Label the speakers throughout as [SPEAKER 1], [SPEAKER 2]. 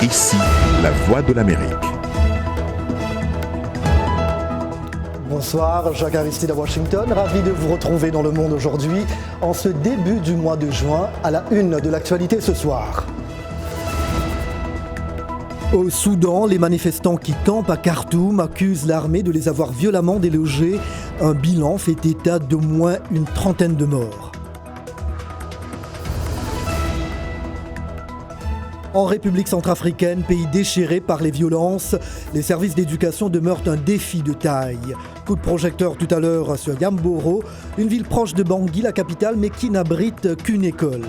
[SPEAKER 1] Ici, la voix de l'Amérique.
[SPEAKER 2] Bonsoir, Jacques Aristide à Washington. Ravi de vous retrouver dans Le Monde aujourd'hui, en ce début du mois de juin, à la une de l'actualité ce soir. Au Soudan, les manifestants qui campent à Khartoum accusent l'armée de les avoir violemment délogés. Un bilan fait état d'au moins une trentaine de morts. En République centrafricaine, pays déchiré par les violences, les services d'éducation demeurent un défi de taille. Coup de projecteur tout à l'heure sur Yamboro, une ville proche de Bangui, la capitale, mais qui n'abrite qu'une école.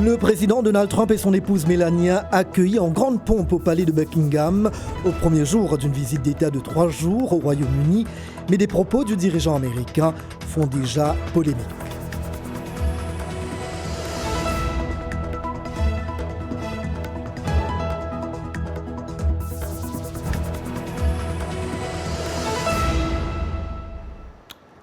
[SPEAKER 2] Le président Donald Trump et son épouse Melania accueillis en grande pompe au palais de Buckingham au premier jour d'une visite d'État de 3 jours au Royaume-Uni, mais des propos du dirigeant américain font déjà polémique.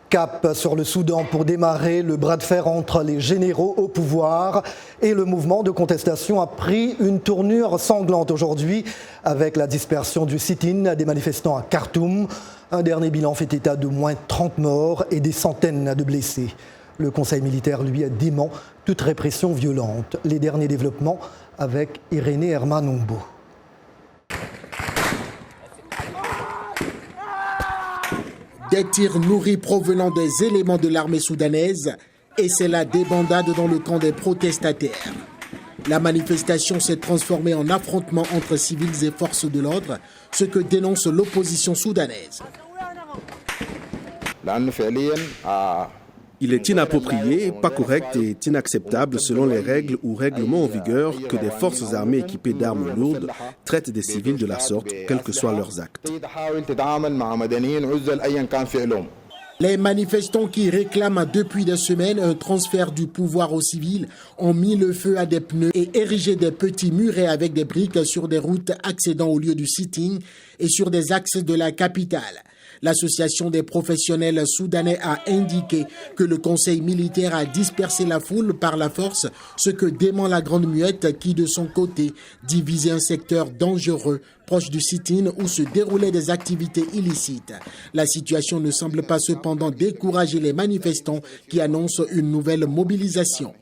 [SPEAKER 2] Cap sur le Soudan pour démarrer le bras de fer entre les généraux au pouvoir et le mouvement de contestation a pris une tournure sanglante aujourd'hui avec la dispersion du sit-in des manifestants à Khartoum. Un dernier bilan fait état de moins 30 morts et des centaines de blessés. Le Conseil militaire, lui, dément toute répression violente. Les derniers développements avec Irénée Hermann-Ombo.
[SPEAKER 3] Des tirs nourris provenant des éléments de l'armée soudanaise et c'est la débandade dans le camp des protestataires. La manifestation s'est transformée en affrontement entre civils et forces de l'ordre, ce que dénonce l'opposition soudanaise.
[SPEAKER 4] Il est inapproprié, pas correct et inacceptable selon les règles ou règlements en vigueur que des forces armées équipées d'armes lourdes traitent des civils de la sorte, quels que soient leurs actes.
[SPEAKER 3] Les manifestants qui réclament depuis des semaines un transfert du pouvoir aux civils ont mis le feu à des pneus et érigé des petits murets avec des briques sur des routes accédant au lieu du sitting et sur des axes de la capitale. L'association des professionnels soudanais a indiqué que le conseil militaire a dispersé la foule par la force, ce que dément la Grande Muette qui, de son côté, divisait un secteur dangereux proche du sit-in où se déroulaient des activités illicites. La situation ne semble pas cependant décourager les manifestants qui annoncent une nouvelle mobilisation.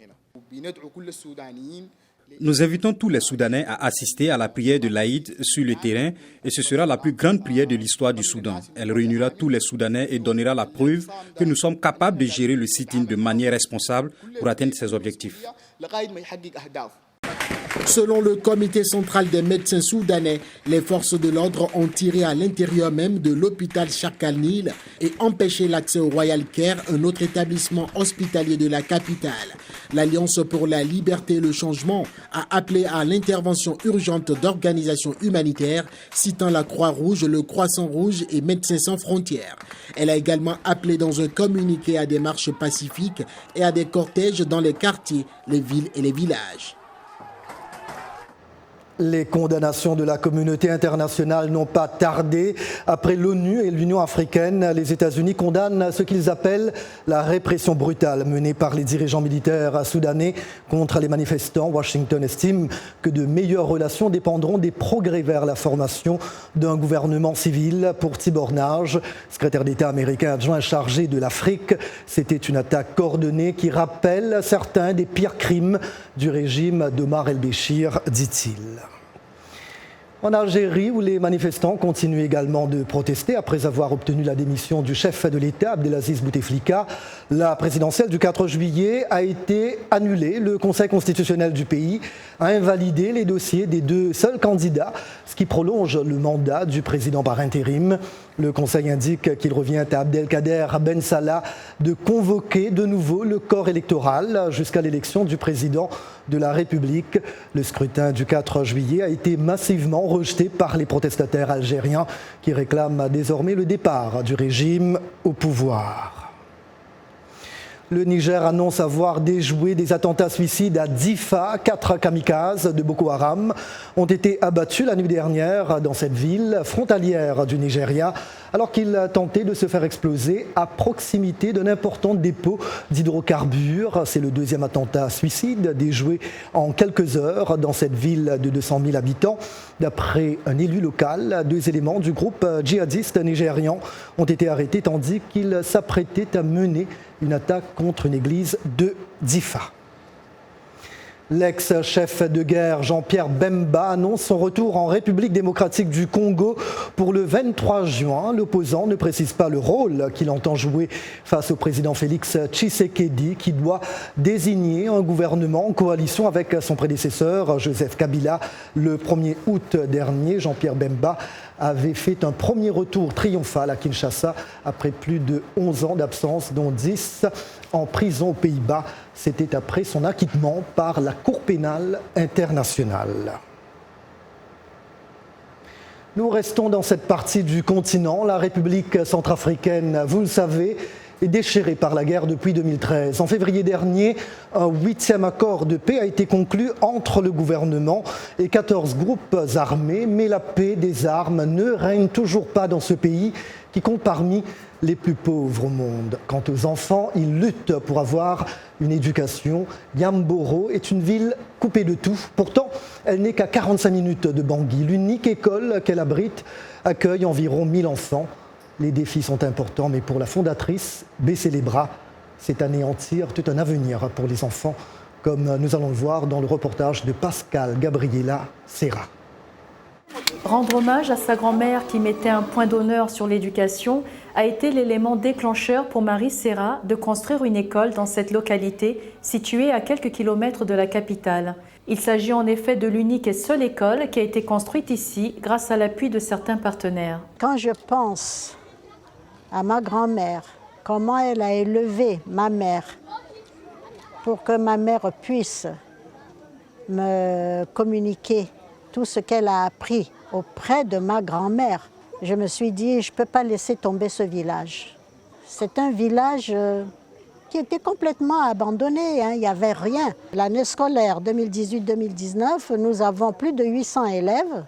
[SPEAKER 5] Nous invitons tous les Soudanais à assister à la prière de l'Aïd sur le terrain et ce sera la plus grande prière de l'histoire du Soudan. Elle réunira tous les Soudanais et donnera la preuve que nous sommes capables de gérer le sit-in de manière responsable pour atteindre ces objectifs.
[SPEAKER 3] Selon le comité central des médecins soudanais, les forces de l'ordre ont tiré à l'intérieur même de l'hôpital Sheikh Al-Nil et empêché l'accès au Royal Care, un autre établissement hospitalier de la capitale. L'Alliance pour la liberté et le changement a appelé à l'intervention urgente d'organisations humanitaires, citant la Croix-Rouge, le Croissant-Rouge et Médecins sans frontières. Elle a également appelé dans un communiqué à des marches pacifiques et à des cortèges dans les quartiers, les villes et les villages.
[SPEAKER 2] Les condamnations de la communauté internationale n'ont pas tardé. Après l'ONU et l'Union africaine, les États-Unis condamnent ce qu'ils appellent la répression brutale menée par les dirigeants militaires soudanais contre les manifestants. Washington estime que de meilleures relations dépendront des progrès vers la formation d'un gouvernement civil. Pour Tibor Nagy, secrétaire d'État américain adjoint chargé de l'Afrique, c'était une attaque coordonnée qui rappelle certains des pires crimes du régime d'Omar el-Béchir, dit-il. En Algérie, où les manifestants continuent également de protester après avoir obtenu la démission du chef de l'État, Abdelaziz Bouteflika, la présidentielle du 4 juillet a été annulée. Le Conseil constitutionnel du pays a invalidé les dossiers des 2 seuls candidats, ce qui prolonge le mandat du président par intérim. Le Conseil indique qu'il revient à Abdelkader Ben Salah de convoquer de nouveau le corps électoral jusqu'à l'élection du président de la République. Le scrutin du 4 juillet a été massivement rejeté par les protestataires algériens qui réclament désormais le départ du régime au pouvoir. Le Niger annonce avoir déjoué des attentats suicides à Difa. 4 kamikazes de Boko Haram ont été abattus la nuit dernière dans cette ville frontalière du Nigeria, alors qu'ils tentaient de se faire exploser à proximité d'un important dépôt d'hydrocarbures. C'est le 2e attentat suicide déjoué en quelques heures dans cette ville de 200 000 habitants. D'après un élu local, 2 éléments du groupe djihadiste nigérian ont été arrêtés tandis qu'ils s'apprêtaient à mener une attaque contre une église de Difa. L'ex-chef de guerre Jean-Pierre Bemba annonce son retour en République démocratique du Congo pour le 23 juin. L'opposant ne précise pas le rôle qu'il entend jouer face au président Félix Tshisekedi, qui doit désigner un gouvernement en coalition avec son prédécesseur Joseph Kabila. Le 1er août dernier, Jean-Pierre Bemba avait fait un premier retour triomphal à Kinshasa après plus de 11 ans d'absence, dont 10 en prison aux Pays-Bas. C'était après son acquittement par la Cour pénale internationale. Nous restons dans cette partie du continent. La République centrafricaine, vous le savez, est déchirée par la guerre depuis 2013. En février dernier, un 8e accord de paix a été conclu entre le gouvernement et 14 groupes armés. Mais la paix des armes ne règne toujours pas dans ce pays qui compte parmi les plus pauvres au monde. Quant aux enfants, ils luttent pour avoir une éducation. Yamboro est une ville coupée de tout. Pourtant, elle n'est qu'à 45 minutes de Bangui. L'unique école qu'elle abrite accueille environ 1000 enfants. Les défis sont importants, mais pour la fondatrice, baisser les bras, c'est anéantir tout un avenir pour les enfants, comme nous allons le voir dans le reportage de Pascal Gabriela Serra.
[SPEAKER 6] Rendre hommage à sa grand-mère qui mettait un point d'honneur sur l'éducation a été l'élément déclencheur pour Marie Serra de construire une école dans cette localité située à quelques kilomètres de la capitale. Il s'agit en effet de l'unique et seule école qui a été construite ici grâce à l'appui de certains partenaires.
[SPEAKER 7] Quand je pense à ma grand-mère, comment elle a élevé ma mère pour que ma mère puisse me communiquer tout ce qu'elle a appris auprès de ma grand-mère, je me suis dit, je ne peux pas laisser tomber ce village. C'est un village qui était complètement abandonné, il n'y avait rien. L'année scolaire 2018-2019, nous avons plus de 800 élèves.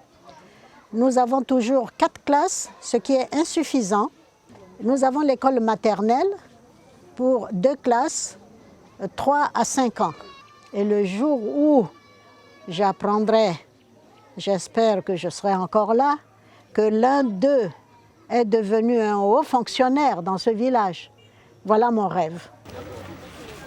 [SPEAKER 7] Nous avons toujours 4 classes, ce qui est insuffisant. Nous avons l'école maternelle pour 2 classes, 3 à 5 ans. Et le jour où j'apprendrai, j'espère que je serai encore là, que l'un d'eux est devenu un haut fonctionnaire dans ce village. Voilà mon rêve.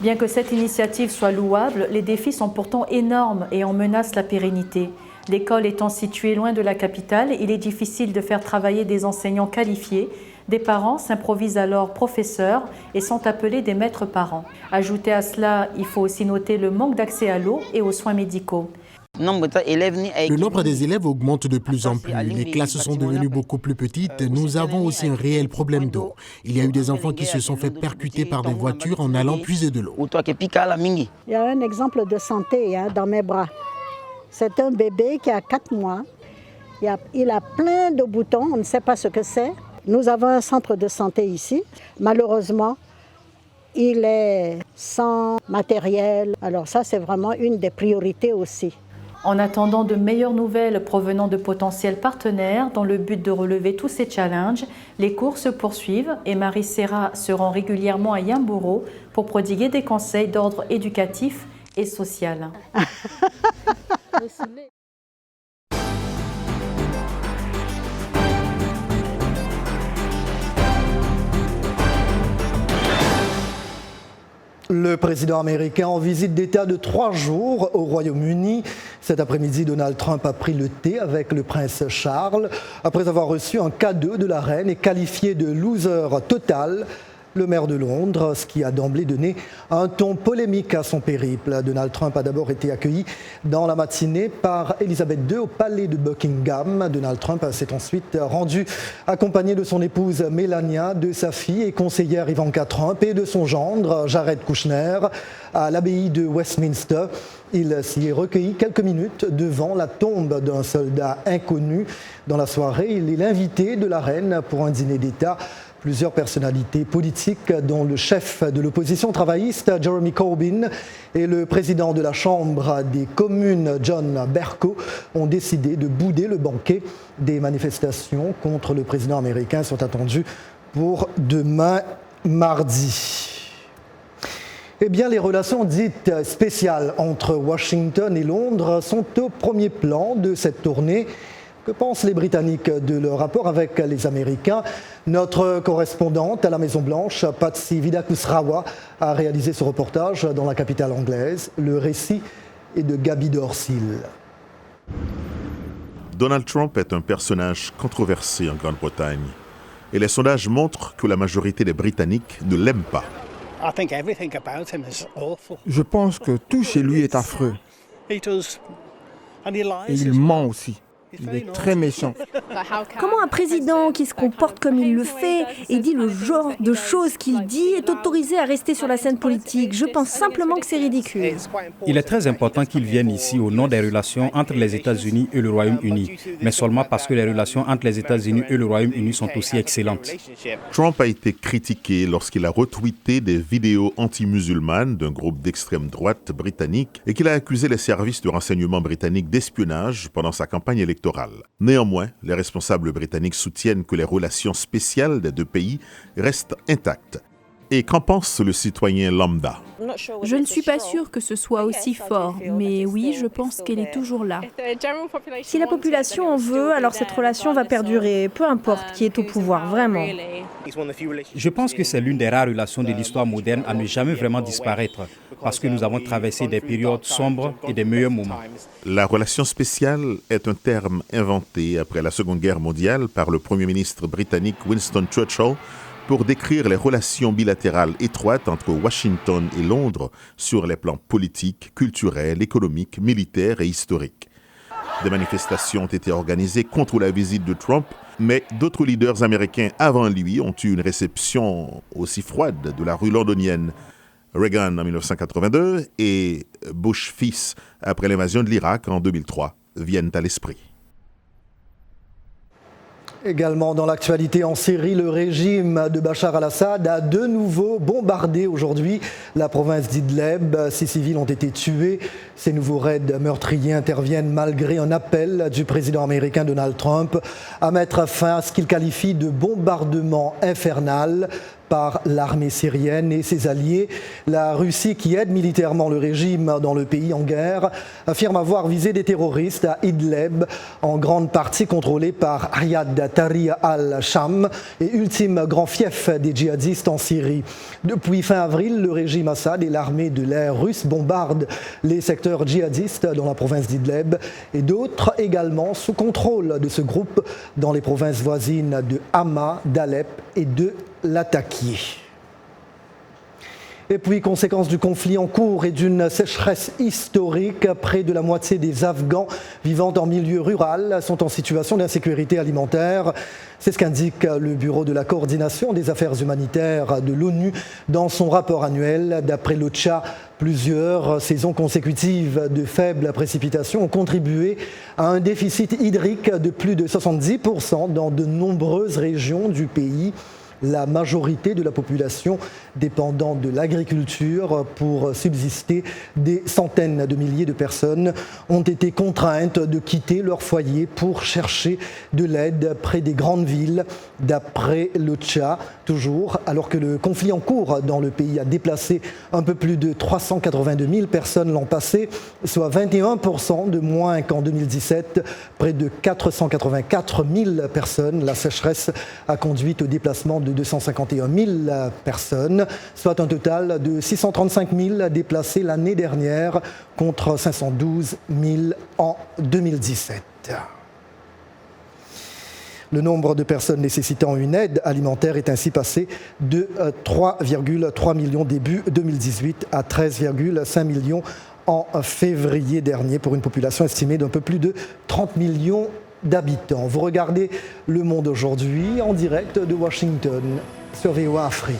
[SPEAKER 6] Bien que cette initiative soit louable, les défis sont pourtant énormes et en menacent la pérennité. L'école étant située loin de la capitale, il est difficile de faire travailler des enseignants qualifiés. Des parents s'improvisent alors professeurs et sont appelés des maîtres parents. Ajouté à cela, il faut aussi noter le manque d'accès à l'eau et aux soins médicaux.
[SPEAKER 3] Le nombre des élèves augmente de plus en plus. Les classes sont devenues beaucoup plus petites. Nous avons aussi un réel problème d'eau. Il y a eu des enfants qui se sont fait percuter par des voitures en allant puiser de l'eau.
[SPEAKER 7] Il y a un exemple de santé dans mes bras. C'est un bébé qui a 4 mois. Il a plein de boutons, on ne sait pas ce que c'est. Nous avons un centre de santé ici. Malheureusement, il est sans matériel. Alors ça, c'est vraiment une des priorités aussi.
[SPEAKER 6] En attendant de meilleures nouvelles provenant de potentiels partenaires dans le but de relever tous ces challenges, les cours se poursuivent et Marie Serra se rend régulièrement à Yamboro pour prodiguer des conseils d'ordre éducatif et social.
[SPEAKER 2] Le président américain en visite d'État de 3 jours au Royaume-Uni. Cet après-midi, Donald Trump a pris le thé avec le prince Charles après avoir reçu un cadeau de la reine et qualifié de loser total le maire de Londres, ce qui a d'emblée donné un ton polémique à son périple. Donald Trump a d'abord été accueilli dans la matinée par Elisabeth II au palais de Buckingham. Donald Trump s'est ensuite rendu accompagné de son épouse Melania, de sa fille et conseillère Ivanka Trump et de son gendre Jared Kushner à l'abbaye de Westminster. Il s'y est recueilli quelques minutes devant la tombe d'un soldat inconnu. Dans la soirée, il est l'invité de la reine pour un dîner d'État Plusieurs personnalités politiques, dont le chef de l'opposition travailliste, Jeremy Corbyn, et le président de la Chambre des communes, John Bercow, ont décidé de bouder le banquet. Des manifestations contre le président américain sont attendues pour demain, mardi. Eh bien, les relations dites spéciales entre Washington et Londres sont au premier plan de cette tournée. Que pensent les Britanniques de leur rapport avec les Américains? Notre correspondante à la Maison-Blanche, Patsy Widakusrao, a réalisé ce reportage dans la capitale anglaise. Le récit est de Gaby Dorsil.
[SPEAKER 1] Donald Trump est un personnage controversé en Grande-Bretagne. Et les sondages montrent que la majorité des Britanniques ne l'aiment pas.
[SPEAKER 8] Je pense que tout chez lui est affreux. Et il ment aussi. Il est très méchant.
[SPEAKER 9] Comment un président qui se comporte comme il le fait et dit le genre de choses qu'il dit est autorisé à rester sur la scène politique? Je pense simplement que c'est ridicule.
[SPEAKER 5] Il est très important qu'il vienne ici au nom des relations entre les États-Unis et le Royaume-Uni, mais seulement parce que les relations entre les États-Unis et le Royaume-Uni sont aussi excellentes.
[SPEAKER 1] Trump a été critiqué lorsqu'il a retweeté des vidéos anti-musulmanes d'un groupe d'extrême droite britannique et qu'il a accusé les services de renseignement britanniques d'espionnage pendant sa campagne électorale. Néanmoins, les responsables britanniques soutiennent que les relations spéciales des deux pays restent intactes. Et qu'en pense le citoyen lambda?
[SPEAKER 10] Je ne suis pas sûre que ce soit aussi fort, mais oui, je pense qu'elle est toujours là.
[SPEAKER 9] Si la population en veut, alors cette relation va perdurer, peu importe qui est au pouvoir, vraiment.
[SPEAKER 5] Je pense que c'est l'une des rares relations de l'histoire moderne à ne jamais vraiment disparaître, parce que nous avons traversé des périodes sombres et des meilleurs moments.
[SPEAKER 1] La relation spéciale est un terme inventé après la Seconde Guerre mondiale par le Premier ministre britannique Winston Churchill pour décrire les relations bilatérales étroites entre Washington et Londres sur les plans politiques, culturels, économiques, militaires et historiques. Des manifestations ont été organisées contre la visite de Trump, mais d'autres leaders américains avant lui ont eu une réception aussi froide de la rue londonienne. Reagan en 1982 et Bush fils après l'invasion de l'Irak en 2003 viennent à l'esprit.
[SPEAKER 2] Également dans l'actualité en Syrie, le régime de Bachar al-Assad a de nouveau bombardé aujourd'hui la province d'Idlib. 6 civils ont été tués. Ces nouveaux raids meurtriers interviennent malgré un appel du président américain Donald Trump à mettre fin à ce qu'il qualifie de bombardement infernal par l'armée syrienne et ses alliés. La Russie, qui aide militairement le régime dans le pays en guerre, affirme avoir visé des terroristes à Idlib, en grande partie contrôlés par Ayad Tahrir al-Sham et ultime grand fief des djihadistes en Syrie. Depuis fin avril, le régime Assad et l'armée de l'air russe bombardent les secteurs djihadistes dans la province d'Idlib et d'autres également sous contrôle de ce groupe dans les provinces voisines de Hama, d'Alep et de Latakia. Et puis, conséquence du conflit en cours et d'une sécheresse historique, près de la moitié des Afghans vivant en milieu rural sont en situation d'insécurité alimentaire. C'est ce qu'indique le Bureau de la coordination des affaires humanitaires de l'ONU dans son rapport annuel. D'après l'OCHA, plusieurs saisons consécutives de faibles précipitations ont contribué à un déficit hydrique de plus de 70% dans de nombreuses régions du pays. La majorité de la population dépendant de l'agriculture pour subsister, des centaines de milliers de personnes ont été contraintes de quitter leur foyer pour chercher de l'aide près des grandes villes. D'après l'OCHA, toujours, alors que le conflit en cours dans le pays a déplacé un peu plus de 382 000 personnes l'an passé, soit 21% de moins qu'en 2017, près de 484 000 personnes. La sécheresse a conduit au déplacement de 251 000 personnes, soit un total de 635 000 déplacés l'année dernière contre 512 000 en 2017. Le nombre de personnes nécessitant une aide alimentaire est ainsi passé de 3,3 millions début 2018 à 13,5 millions en février dernier pour une population estimée d'un peu plus de 30 millions d'habitants. Vous regardez Le Monde aujourd'hui en direct de Washington sur VOA Afrique.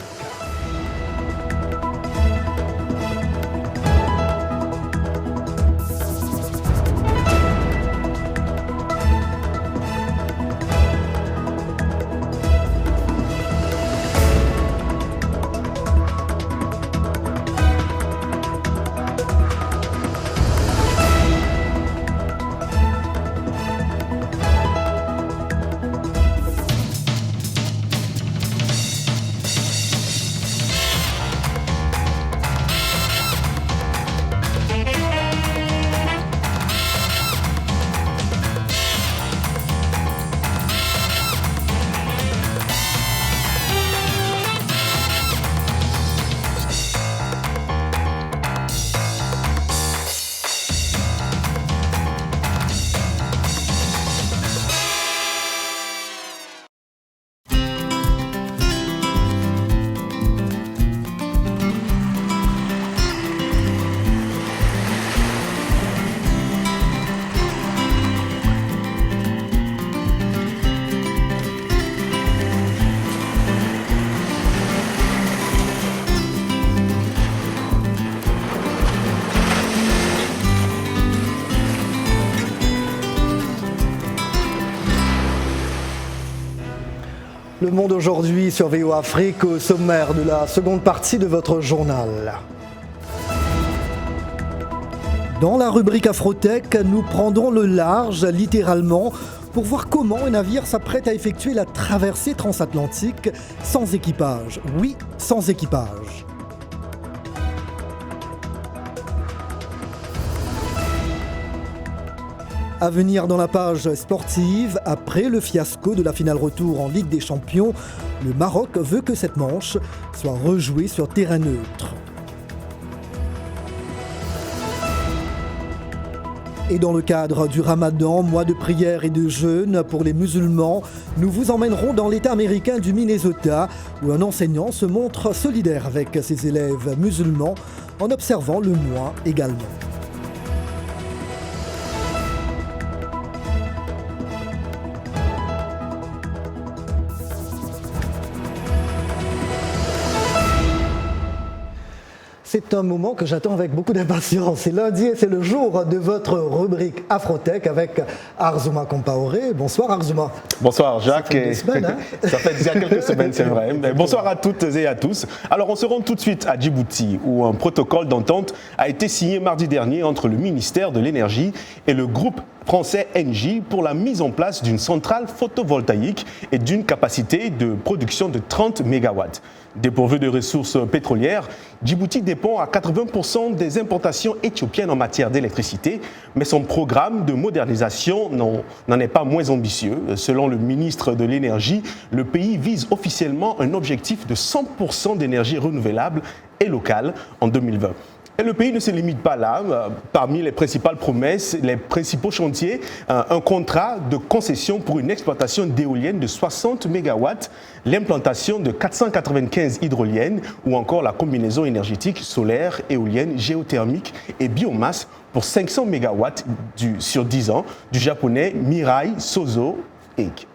[SPEAKER 2] Le Monde aujourd'hui sur VOA Afrique, au sommaire de la seconde partie de votre journal. Dans la rubrique Afrotech, nous prendrons le large, littéralement, pour voir comment un navire s'apprête à effectuer la traversée transatlantique sans équipage. Oui, sans équipage. À venir dans la page sportive, après le fiasco de la finale retour en Ligue des Champions, le Maroc veut que cette manche soit rejouée sur terrain neutre. Et dans le cadre du Ramadan, mois de prière et de jeûne pour les musulmans, nous vous emmènerons dans l'État américain du Minnesota, où un enseignant se montre solidaire avec ses élèves musulmans en observant le mois également. C'est un moment que j'attends avec beaucoup d'impatience. C'est lundi et c'est le jour de votre rubrique Afrotech avec Arzouma Compaoré. Bonsoir Arzouma.
[SPEAKER 11] Bonsoir Jacques.
[SPEAKER 2] Ça fait des semaines, hein?
[SPEAKER 11] Ça fait déjà quelques semaines, c'est vrai. Mais bonsoir à toutes et à tous. Alors on se rend tout de suite à Djibouti, où un protocole d'entente a été signé mardi dernier entre le ministère de l'Énergie et le groupe français Engie pour la mise en place d'une centrale photovoltaïque et d'une capacité de production de 30 MW. Dépourvu de ressources pétrolières, Djibouti dépend à 80% des importations éthiopiennes en matière d'électricité, mais son programme de modernisation n'en est pas moins ambitieux. Selon le ministre de l'Énergie, le pays vise officiellement un objectif de 100% d'énergie renouvelable et locale en 2020. Et le pays ne se limite pas là. Parmi les principales promesses, les principaux chantiers, un contrat de concession pour une exploitation d'éoliennes de 60 MW, l'implantation de 495 hydroliennes ou encore la combinaison énergétique solaire, éolienne, géothermique et biomasse pour 500 MW sur 10 ans du japonais Mirai Sozo Eik.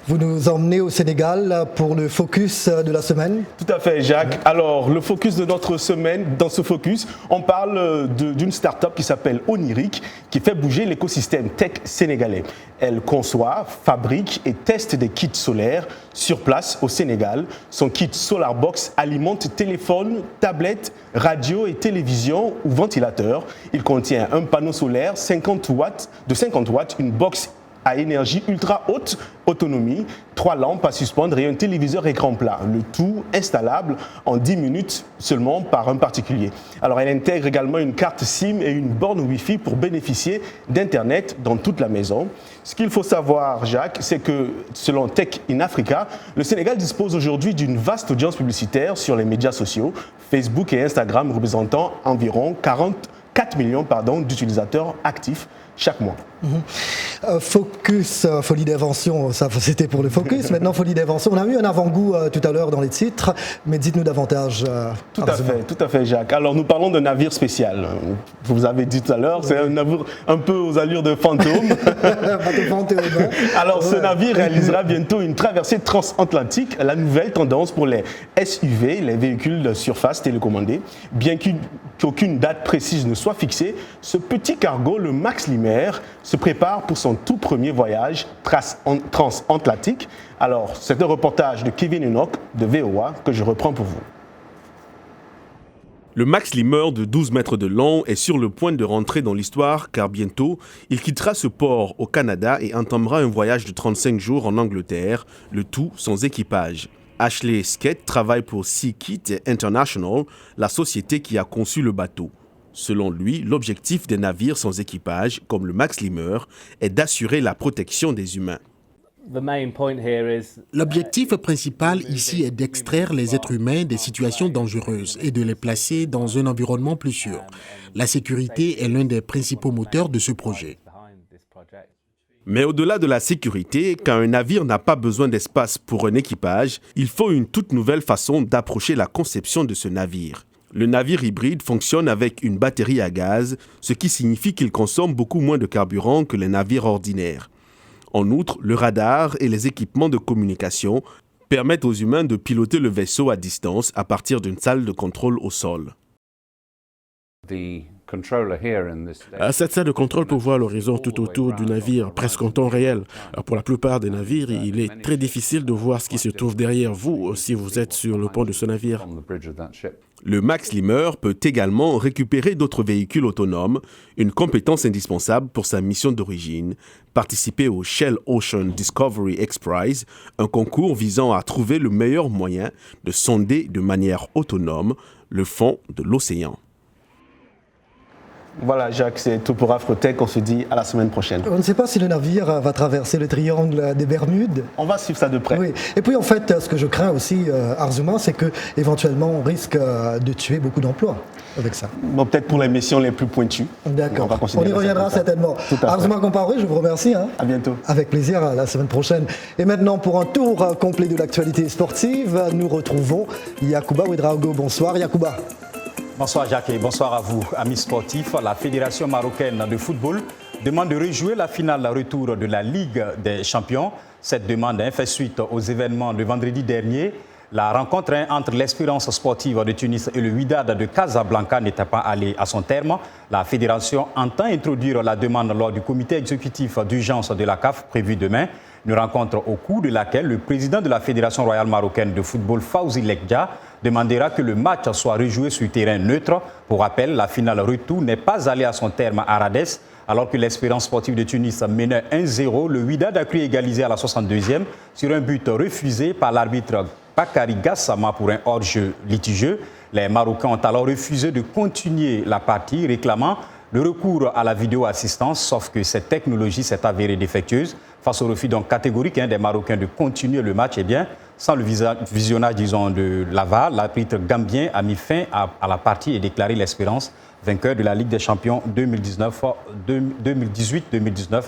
[SPEAKER 2] Vous nous emmenez au Sénégal pour le focus de la semaine.
[SPEAKER 11] Tout à fait, Jacques. Alors, le focus de notre semaine, dans ce focus, on parle d'une start-up qui s'appelle Oniric, qui fait bouger l'écosystème tech sénégalais. Elle conçoit, fabrique et teste des kits solaires sur place au Sénégal. Son kit SolarBox alimente téléphone, tablette, radio et télévision ou ventilateur. Il contient un panneau solaire de 50 watts, une box à énergie ultra haute autonomie, 3 lampes à suspendre et un téléviseur écran plat. Le tout installable en 10 minutes seulement par un particulier. Alors elle intègre également une carte SIM et une borne Wi-Fi pour bénéficier d'Internet dans toute la maison. Ce qu'il faut savoir, Jacques, c'est que selon Tech in Africa, le Sénégal dispose aujourd'hui d'une vaste audience publicitaire sur les médias sociaux, Facebook et Instagram représentant environ 44 millions d'utilisateurs actifs chaque mois.
[SPEAKER 2] Focus, folie d'invention, ça c'était pour le focus. Maintenant, folie d'invention. On a eu un avant-goût tout à l'heure dans les titres, mais dites-nous davantage.
[SPEAKER 11] Tout à fait, Jacques. Alors, nous parlons d'un navire spécial. Vous avez dit tout à l'heure, c'est un navire un peu aux allures de fantôme. Alors, ce navire réalisera bientôt une traversée transatlantique, la nouvelle tendance pour les SUV, les véhicules de surface télécommandés. Bien qu'aucune date précise ne soit fixée, ce petit cargo, le Max Limer, se prépare pour son tout premier voyage transatlantique. Alors, c'est un reportage de Kevin Enoch de VOA que je reprends pour vous.
[SPEAKER 12] Le Max Limer de 12 mètres de long est sur le point de rentrer dans l'histoire car bientôt, il quittera ce port au Canada et entamera un voyage de 35 jours en Angleterre, le tout sans équipage. Ashley Skett travaille pour SeaKit International, la société qui a conçu le bateau. Selon lui, l'objectif des navires sans équipage, comme le Max Limer, est d'assurer la protection des humains.
[SPEAKER 3] L'objectif principal ici est d'extraire les êtres humains des situations dangereuses et de les placer dans un environnement plus sûr. La sécurité est l'un des principaux moteurs de ce projet.
[SPEAKER 12] Mais au-delà de la sécurité, quand un navire n'a pas besoin d'espace pour un équipage, il faut une toute nouvelle façon d'approcher la conception de ce navire. Le navire hybride fonctionne avec une batterie à gaz, ce qui signifie qu'il consomme beaucoup moins de carburant que les navires ordinaires. En outre, le radar et les équipements de communication permettent aux humains de piloter le vaisseau à distance à partir d'une salle de contrôle au sol.
[SPEAKER 13] À cette salle de contrôle pour voir l'horizon tout autour du navire, presque en temps réel. Pour la plupart des navires, il est très difficile de voir ce qui se trouve derrière vous si vous êtes sur le pont de ce navire.
[SPEAKER 12] Le Max Limmer peut également récupérer d'autres véhicules autonomes, une compétence indispensable pour sa mission d'origine, participer au Shell Ocean Discovery X-Prize, un concours visant à trouver le meilleur moyen de sonder de manière autonome le fond de l'océan.
[SPEAKER 11] Voilà, Jacques, c'est tout pour Afrotech. On se dit à la semaine prochaine.
[SPEAKER 2] On ne sait pas si le navire va traverser le triangle des Bermudes.
[SPEAKER 11] On va suivre ça de près.
[SPEAKER 2] Oui. Et puis, en fait, ce que je crains aussi, Arzouma, c'est qu'éventuellement, on risque de tuer beaucoup d'emplois avec ça.
[SPEAKER 11] Bon, peut-être pour les missions les plus pointues.
[SPEAKER 2] D'accord. On y reviendra certainement. Arzouma Compaoré, je vous remercie.
[SPEAKER 11] À bientôt.
[SPEAKER 2] Avec plaisir, à la semaine prochaine. Et maintenant, pour un tour complet de l'actualité sportive, nous retrouvons Yacouba Ouedraogo. Bonsoir, Yacouba.
[SPEAKER 14] Bonsoir Jacques et bonsoir à vous, amis sportifs. La Fédération marocaine de football demande de rejouer la finale retour de la Ligue des Champions. Cette demande fait suite aux événements de vendredi dernier. La rencontre entre l'Espérance sportive de Tunis et le Wydad de Casablanca n'était pas allée à son terme. La Fédération entend introduire la demande lors du comité exécutif d'urgence de la CAF prévu demain. Une rencontre au cours de laquelle le président de la Fédération royale marocaine de football, Fawzi Lekdja, demandera que le match soit rejoué sur terrain neutre. Pour rappel, la finale retour n'est pas allée à son terme à Rades. Alors que l'Espérance sportive de Tunis menait 1-0, le Wydad a cru égaliser à la 62e sur un but refusé par l'arbitre Bakary Gassama pour un hors-jeu litigieux. Les Marocains ont alors refusé de continuer la partie, réclamant le recours à la vidéo-assistance, sauf que cette technologie s'est avérée défectueuse. Face au refus donc catégorique des Marocains de continuer le match, sans le visionnage, de la VAR, l'arbitre gambien a mis fin à la partie et déclaré l'Espérance vainqueur de la Ligue des Champions 2018-2019.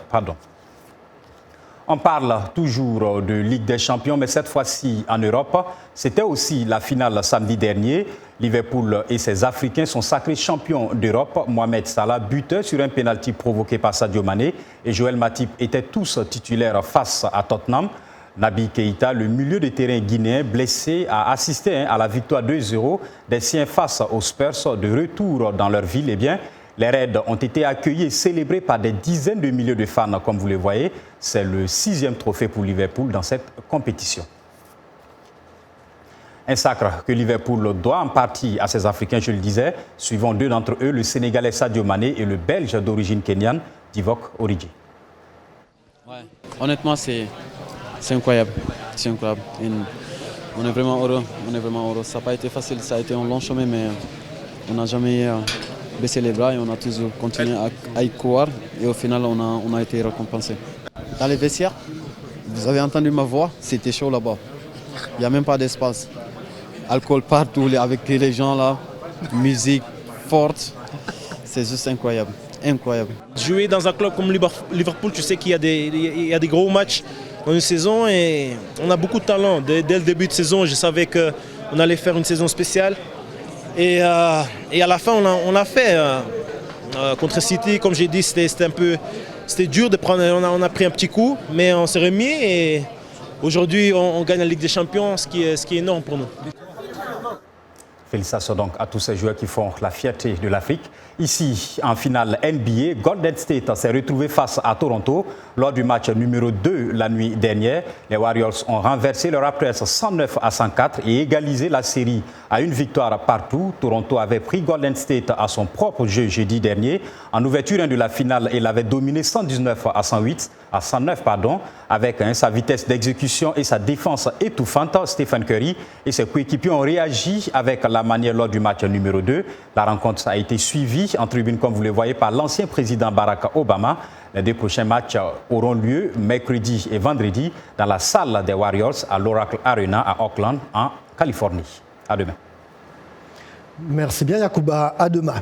[SPEAKER 14] On parle toujours de Ligue des Champions, mais cette fois-ci en Europe. C'était aussi la finale samedi dernier. Liverpool et ses Africains sont sacrés champions d'Europe. Mohamed Salah, buteur sur un pénalty provoqué par Sadio Mané, et Joël Matip étaient tous titulaires face à Tottenham. Naby Keïta, le milieu de terrain guinéen blessé, a assisté à la victoire 2-0 des siens face aux Spurs de retour dans leur ville. Les Reds ont été accueillis et célébrés par des dizaines de milliers de fans, comme vous le voyez. C'est le 6e trophée pour Liverpool dans cette compétition. Un sacre que Liverpool doit en partie à ses Africains, je le disais, suivant deux d'entre eux, le Sénégalais Sadio Mané et le Belge d'origine kenyane, Divock Origi.
[SPEAKER 15] Ouais. Honnêtement, c'est incroyable. C'est incroyable. On est vraiment heureux. Ça n'a pas été facile, ça a été un long chemin, mais on n'a jamais baissé les bras et on a toujours continué à y croire. Et au final, on a été récompensé. Dans les vestiaires, vous avez entendu ma voix, c'était chaud là-bas. Il n'y a même pas d'espace. Alcool partout avec les gens là, musique forte. C'est juste incroyable.
[SPEAKER 16] Jouer dans un club comme Liverpool, tu sais qu'il y a des gros matchs dans une saison et on a beaucoup de talent. Dès le début de saison, je savais qu'on allait faire une saison spéciale. Et à la fin, on l'a fait. Contre City, comme j'ai dit, c'était dur de prendre. On a pris un petit coup, mais on s'est remis et aujourd'hui, on gagne la Ligue des Champions, ce qui est énorme pour nous.
[SPEAKER 14] Félicitations donc à tous ces joueurs qui font la fierté de l'Afrique. Ici, en finale NBA, Golden State s'est retrouvé face à Toronto lors du match numéro 2 la nuit dernière. Les Warriors ont renversé le Raptors 109-104 et égalisé la série à une victoire partout. Toronto avait pris Golden State à son propre jeu jeudi dernier. En ouverture de la finale, il avait dominé 119-109, avec sa vitesse d'exécution et sa défense étouffante. Stephen Curry et ses coéquipiers ont réagi avec la manière lors du match numéro 2. La rencontre a été suivie en tribune, comme vous le voyez, par l'ancien président Barack Obama. Les deux prochains matchs auront lieu mercredi et vendredi dans la salle des Warriors à l'Oracle Arena à Oakland, en Californie. À demain.
[SPEAKER 2] Merci bien, Yacouba. À demain.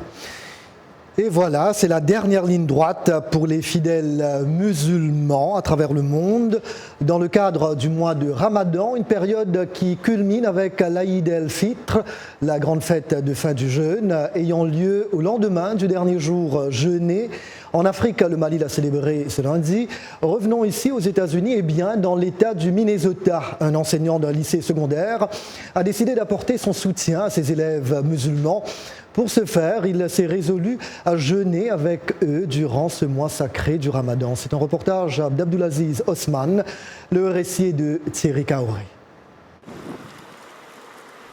[SPEAKER 2] Et voilà, c'est la dernière ligne droite pour les fidèles musulmans à travers le monde. Dans le cadre du mois de Ramadan, une période qui culmine avec l'Aïd el-Fitr, la grande fête de fin du jeûne, ayant lieu au lendemain du dernier jour jeûné. En Afrique, le Mali l'a célébré ce lundi. Revenons ici aux États-Unis, et bien dans l'État du Minnesota. Un enseignant d'un lycée secondaire a décidé d'apporter son soutien à ses élèves musulmans. Pour ce faire, il s'est résolu à jeûner avec eux durant ce mois sacré du Ramadan. C'est un reportage d'Abdulaziz Osman, le récit est de Thierry Kaoré.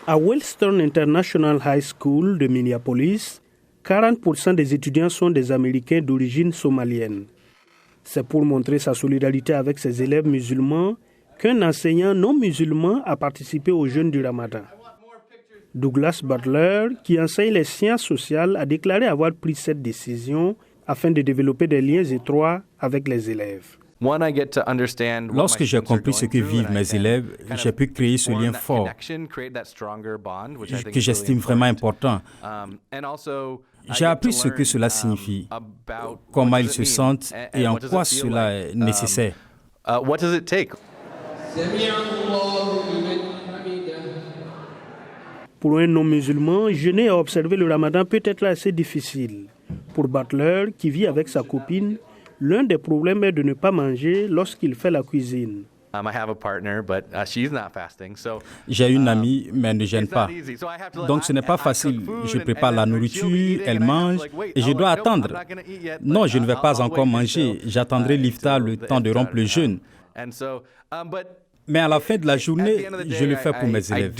[SPEAKER 17] À Wellston International High School de Minneapolis, 40% des étudiants sont des Américains d'origine somalienne. C'est pour montrer sa solidarité avec ses élèves musulmans qu'un enseignant non musulman a participé au jeûne du Ramadan. Douglas Butler, qui enseigne les sciences sociales, a déclaré avoir pris cette décision afin de développer des liens étroits avec les élèves.
[SPEAKER 5] Lorsque j'ai compris ce que vivent mes élèves, j'ai pu créer ce lien fort que j'estime vraiment important. J'ai appris ce que cela signifie, comment ils se sentent et en quoi cela est nécessaire.
[SPEAKER 17] Pour un non-musulman, jeûner et observer le Ramadan peut être assez difficile. Pour Butler, qui vit avec sa copine, l'un des problèmes est de ne pas manger lorsqu'il fait la cuisine.
[SPEAKER 5] J'ai une amie, mais elle ne gêne pas. Donc ce n'est pas facile. Je prépare la nourriture, elle mange et je dois attendre. Non, je ne vais pas encore manger. J'attendrai l'iftar, le temps de rompre le jeûne. Mais à la fin de la journée, je le fais pour mes élèves.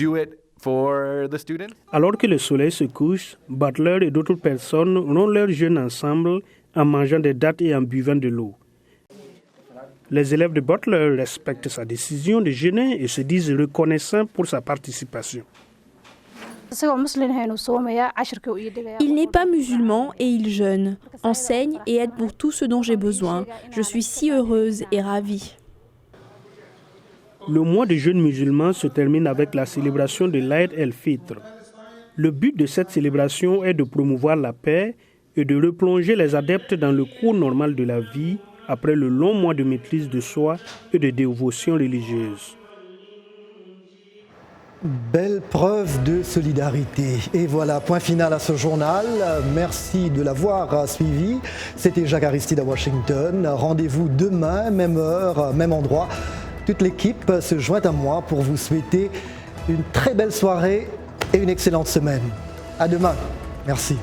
[SPEAKER 17] Alors que le soleil se couche, Butler et d'autres personnes rompent leur jeûne ensemble en mangeant des dattes et en buvant de l'eau. Les élèves de Butler respectent sa décision de jeûner et se disent reconnaissants pour sa participation.
[SPEAKER 10] Il n'est pas musulman et il jeûne, enseigne et aide pour tout ce dont j'ai besoin. Je suis si heureuse et ravie.
[SPEAKER 17] Le mois de jeûne musulman se termine avec la célébration de l'Aïd el-Fitr. Le but de cette célébration est de promouvoir la paix et de replonger les adeptes dans le cours normal de la vie après le long mois de maîtrise de soi et de dévotion religieuse.
[SPEAKER 2] Belle preuve de solidarité. Et voilà, point final à ce journal. Merci de l'avoir suivi. C'était Jacques Aristide à Washington. Rendez-vous demain, même heure, même endroit. Toute l'équipe se joint à moi pour vous souhaiter une très belle soirée et une excellente semaine. À demain. Merci.